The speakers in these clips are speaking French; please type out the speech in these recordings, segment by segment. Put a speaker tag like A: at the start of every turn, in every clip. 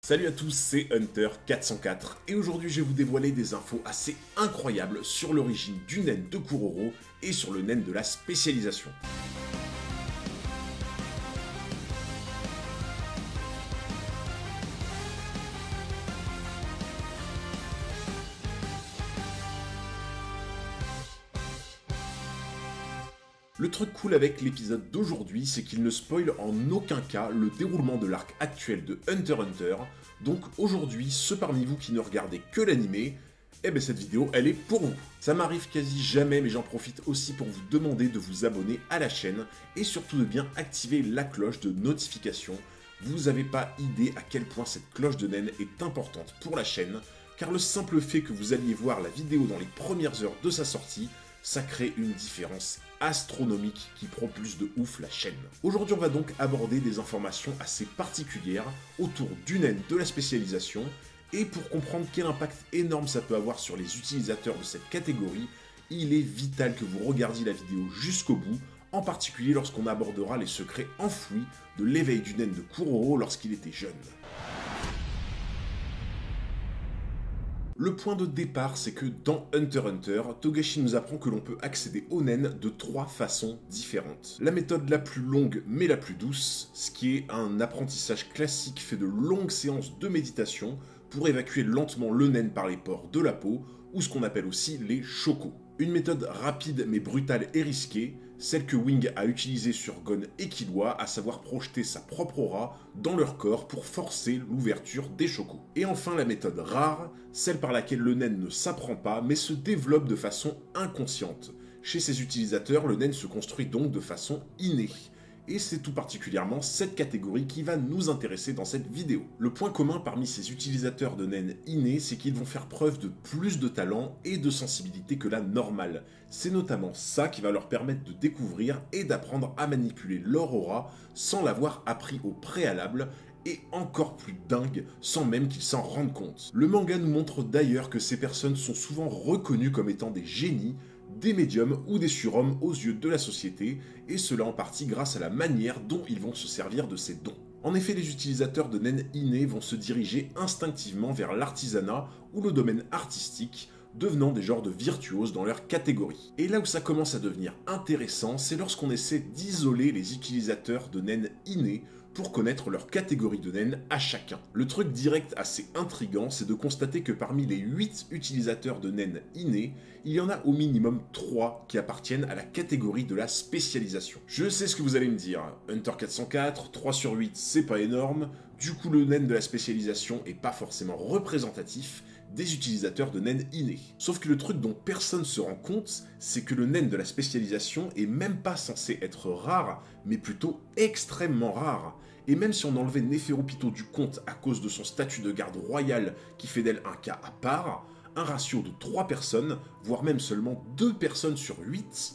A: Salut à tous, c'est Hunter404 et aujourd'hui je vais vous dévoiler des infos assez incroyables sur l'origine du naine de Kuroro et sur le naine de la spécialisation. Le truc cool avec l'épisode d'aujourd'hui, c'est qu'il ne spoile en aucun cas le déroulement de l'arc actuel de Hunter x Hunter, donc aujourd'hui, ceux parmi vous qui ne regardez que l'animé, eh ben cette vidéo, elle est pour vous. Ça m'arrive quasi jamais, mais j'en profite aussi pour vous demander de vous abonner à la chaîne, et surtout de bien activer la cloche de notification. Vous n'avez pas idée à quel point cette cloche de naine est importante pour la chaîne, car le simple fait que vous alliez voir la vidéo dans les premières heures de sa sortie, ça crée une différence astronomique qui propulse de ouf la chaîne. Aujourd'hui, on va donc aborder des informations assez particulières autour du naine de la spécialisation, et pour comprendre quel impact énorme ça peut avoir sur les utilisateurs de cette catégorie, il est vital que vous regardiez la vidéo jusqu'au bout, en particulier lorsqu'on abordera les secrets enfouis de l'éveil du naine de Kuroro lorsqu'il était jeune. Le point de départ, c'est que dans Hunter x Hunter, Togashi nous apprend que l'on peut accéder au naine de 3 façons différentes. La méthode la plus longue mais la plus douce, ce qui est un apprentissage classique fait de longues séances de méditation pour évacuer lentement le naine par les pores de la peau, ou ce qu'on appelle aussi les shoko. Une méthode rapide mais brutale et risquée, celle que Wing a utilisée sur Gon et Killua, à savoir projeter sa propre aura dans leur corps pour forcer l'ouverture des shoko. Et enfin la méthode rare, celle par laquelle le naine ne s'apprend pas mais se développe de façon inconsciente. Chez ses utilisateurs, le naine se construit donc de façon innée. Et c'est tout particulièrement cette catégorie qui va nous intéresser dans cette vidéo. Le point commun parmi ces utilisateurs de naine innés, c'est qu'ils vont faire preuve de plus de talent et de sensibilité que la normale. C'est notamment ça qui va leur permettre de découvrir et d'apprendre à manipuler leur aura sans l'avoir appris au préalable, et encore plus dingue, sans même qu'ils s'en rendent compte. Le manga nous montre d'ailleurs que ces personnes sont souvent reconnues comme étant des génies, des médiums ou des surhommes aux yeux de la société, et cela en partie grâce à la manière dont ils vont se servir de ces dons. En effet, les utilisateurs de naine innés vont se diriger instinctivement vers l'artisanat ou le domaine artistique, devenant des genres de virtuoses dans leur catégorie. Et là où ça commence à devenir intéressant, c'est lorsqu'on essaie d'isoler les utilisateurs de naine innés pour connaître leur catégorie de naine à chacun. Le truc direct assez intriguant, c'est de constater que parmi les 8 utilisateurs de naine innés, il y en a au minimum 3 qui appartiennent à la catégorie de la spécialisation. Je sais ce que vous allez me dire, Hunter 404, 3 sur 8 c'est pas énorme, du coup le naine de la spécialisation est pas forcément représentatif des utilisateurs de naine innés. Sauf que le truc dont personne se rend compte, c'est que le naine de la spécialisation est même pas censé être rare, mais plutôt extrêmement rare. Et même si on enlevait Neferupito du compte à cause de son statut de garde royale qui fait d'elle un cas à part, un ratio de 3 personnes, voire même seulement 2 personnes sur 8,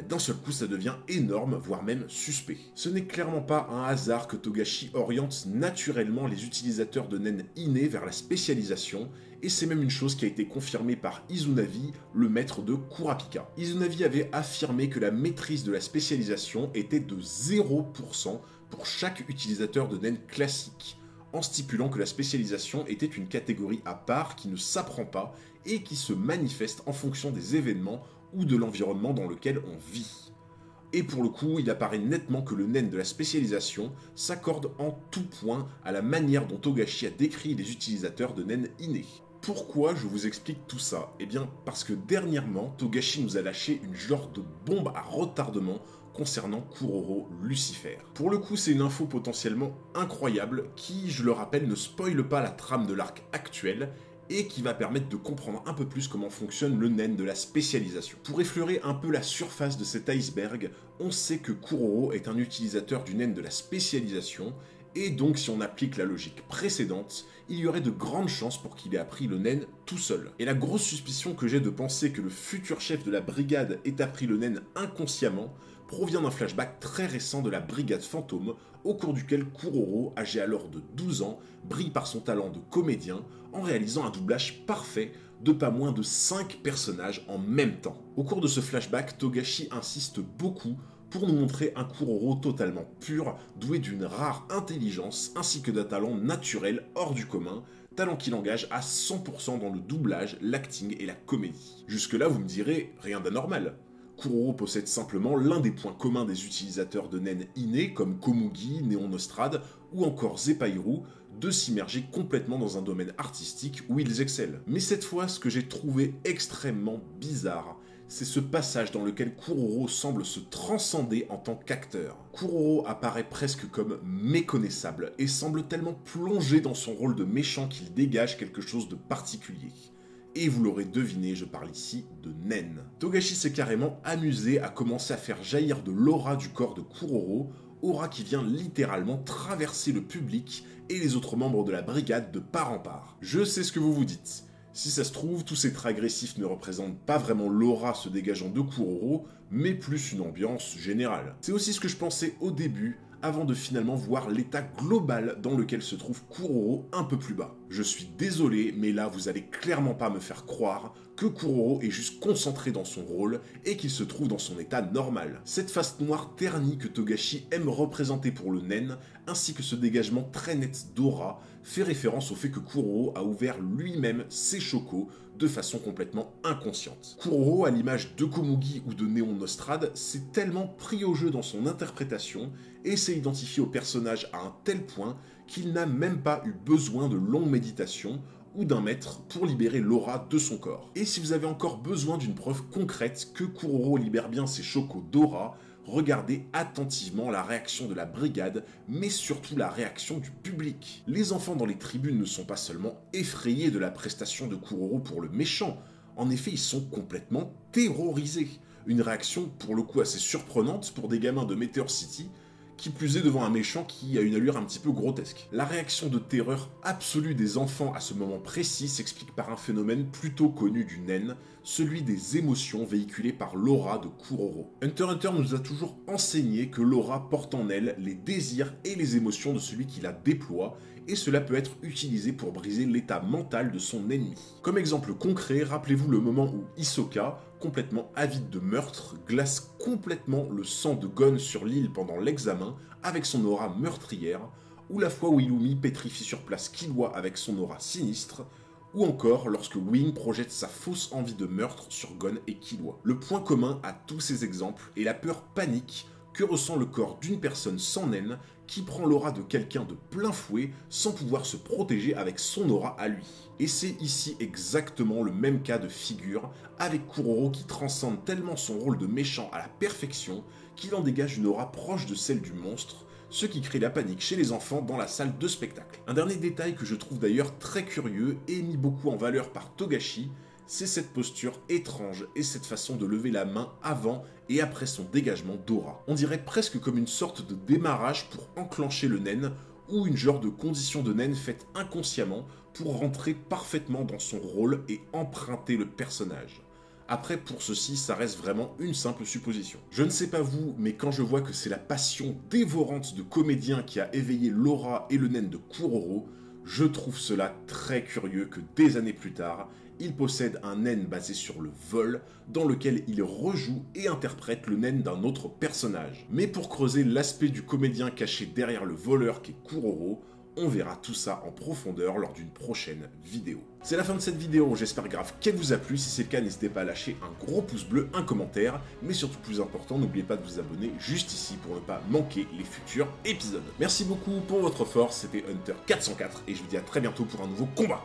A: d'un seul coup ça devient énorme, voire même suspect. Ce n'est clairement pas un hasard que Togashi oriente naturellement les utilisateurs de naine innés vers la spécialisation, et c'est même une chose qui a été confirmée par Izunavi, le maître de Kurapika. Izunavi avait affirmé que la maîtrise de la spécialisation était de 0% pour chaque utilisateur de naine classique, en stipulant que la spécialisation était une catégorie à part qui ne s'apprend pas et qui se manifeste en fonction des événements ou de l'environnement dans lequel on vit. Et pour le coup, il apparaît nettement que le naine de la spécialisation s'accorde en tout point à la manière dont Togashi a décrit les utilisateurs de naine innés. Pourquoi je vous explique tout ça? Eh bien parce que dernièrement, Togashi nous a lâché une genre de bombe à retardement concernant Kuroro Lucifer. Pour le coup, c'est une info potentiellement incroyable qui, je le rappelle, ne spoile pas la trame de l'arc actuel et qui va permettre de comprendre un peu plus comment fonctionne le naine de la spécialisation. Pour effleurer un peu la surface de cet iceberg, on sait que Kuroro est un utilisateur du naine de la spécialisation, et donc si on applique la logique précédente, il y aurait de grandes chances pour qu'il ait appris le naine tout seul. Et la grosse suspicion que j'ai de penser que le futur chef de la brigade ait appris le naine inconsciemment provient d'un flashback très récent de la brigade fantôme, au cours duquel Kuroro, âgé alors de 12 ans, brille par son talent de comédien en réalisant un doublage parfait de pas moins de 5 personnages en même temps. Au cours de ce flashback, Togashi insiste beaucoup pour nous montrer un Kuroro totalement pur, doué d'une rare intelligence ainsi que d'un talent naturel hors du commun, talent qu'il engage à 100% dans le doublage, l'acting et la comédie. Jusque-là, vous me direz, rien d'anormal. Kuroro possède simplement l'un des points communs des utilisateurs de Nen innés comme Komugi, Néon Nostrad ou encore Zephyrou, de s'immerger complètement dans un domaine artistique où ils excellent. Mais cette fois, ce que j'ai trouvé extrêmement bizarre, c'est ce passage dans lequel Kuroro semble se transcender en tant qu'acteur. Kuroro apparaît presque comme méconnaissable et semble tellement plongé dans son rôle de méchant qu'il dégage quelque chose de particulier. Et vous l'aurez deviné, je parle ici de Nen. Togashi s'est carrément amusé à commencer à faire jaillir de l'aura du corps de Kuroro, aura qui vient littéralement traverser le public et les autres membres de la brigade de part en part. Je sais ce que vous vous dites. Si ça se trouve, tous ces traits agressifs ne représentent pas vraiment l'aura se dégageant de Kuroro, mais plus une ambiance générale. C'est aussi ce que je pensais au début, avant de finalement voir l'état global dans lequel se trouve Kuroro un peu plus bas. Je suis désolé, mais là vous allez clairement pas me faire croire que Kuroro est juste concentré dans son rôle et qu'il se trouve dans son état normal. Cette face noire ternie que Togashi aime représenter pour le Nen, ainsi que ce dégagement très net d'aura, fait référence au fait que Kuroro a ouvert lui-même ses chokos de façon complètement inconsciente. Kuroro, à l'image de Komugi ou de Néon Nostrad, s'est tellement pris au jeu dans son interprétation et s'est identifié au personnage à un tel point qu'il n'a même pas eu besoin de longues méditations ou d'un maître pour libérer l'aura de son corps. Et si vous avez encore besoin d'une preuve concrète que Kuroro libère bien ses chokos d'aura, regardez attentivement la réaction de la brigade, mais surtout la réaction du public. Les enfants dans les tribunes ne sont pas seulement effrayés de la prestation de Kuroro pour le méchant, en effet ils sont complètement terrorisés. Une réaction pour le coup assez surprenante pour des gamins de Meteor City, qui plus est devant un méchant qui a une allure un petit peu grotesque. La réaction de terreur absolue des enfants à ce moment précis s'explique par un phénomène plutôt connu du Nen, celui des émotions véhiculées par l'aura de Kuroro. Hunter x Hunter nous a toujours enseigné que l'aura porte en elle les désirs et les émotions de celui qui la déploie, et cela peut être utilisé pour briser l'état mental de son ennemi. Comme exemple concret, rappelez-vous le moment où Hisoka, complètement avide de meurtre, glace complètement le sang de Gon sur l'île pendant l'examen avec son aura meurtrière, ou la fois où Illumi pétrifie sur place Killua avec son aura sinistre, ou encore lorsque Wing projette sa fausse envie de meurtre sur Gon et Killua. Le point commun à tous ces exemples est la peur panique que ressent le corps d'une personne sans Nen qui prend l'aura de quelqu'un de plein fouet sans pouvoir se protéger avec son aura à lui. Et c'est ici exactement le même cas de figure avec Kuroro qui transcende tellement son rôle de méchant à la perfection qu'il en dégage une aura proche de celle du monstre, ce qui crée la panique chez les enfants dans la salle de spectacle. Un dernier détail que je trouve d'ailleurs très curieux et mis beaucoup en valeur par Togashi, c'est cette posture étrange et cette façon de lever la main avant et après son dégagement d'aura. On dirait presque comme une sorte de démarrage pour enclencher le Nen, ou une genre de condition de Nen faite inconsciemment pour rentrer parfaitement dans son rôle et emprunter le personnage. Après, pour ceci, ça reste vraiment une simple supposition. Je ne sais pas vous, mais quand je vois que c'est la passion dévorante de comédien qui a éveillé l'aura et le Nen de Kuroro, je trouve cela très curieux que des années plus tard, il possède un Nen basé sur le vol, dans lequel il rejoue et interprète le Nen d'un autre personnage. Mais pour creuser l'aspect du comédien caché derrière le voleur qu'est Kuroro, on verra tout ça en profondeur lors d'une prochaine vidéo. C'est la fin de cette vidéo, j'espère grave qu'elle vous a plu. Si c'est le cas, n'hésitez pas à lâcher un gros pouce bleu, un commentaire, mais surtout plus important, n'oubliez pas de vous abonner juste ici pour ne pas manquer les futurs épisodes. Merci beaucoup pour votre force, c'était Hunter 404 et je vous dis à très bientôt pour un nouveau combat.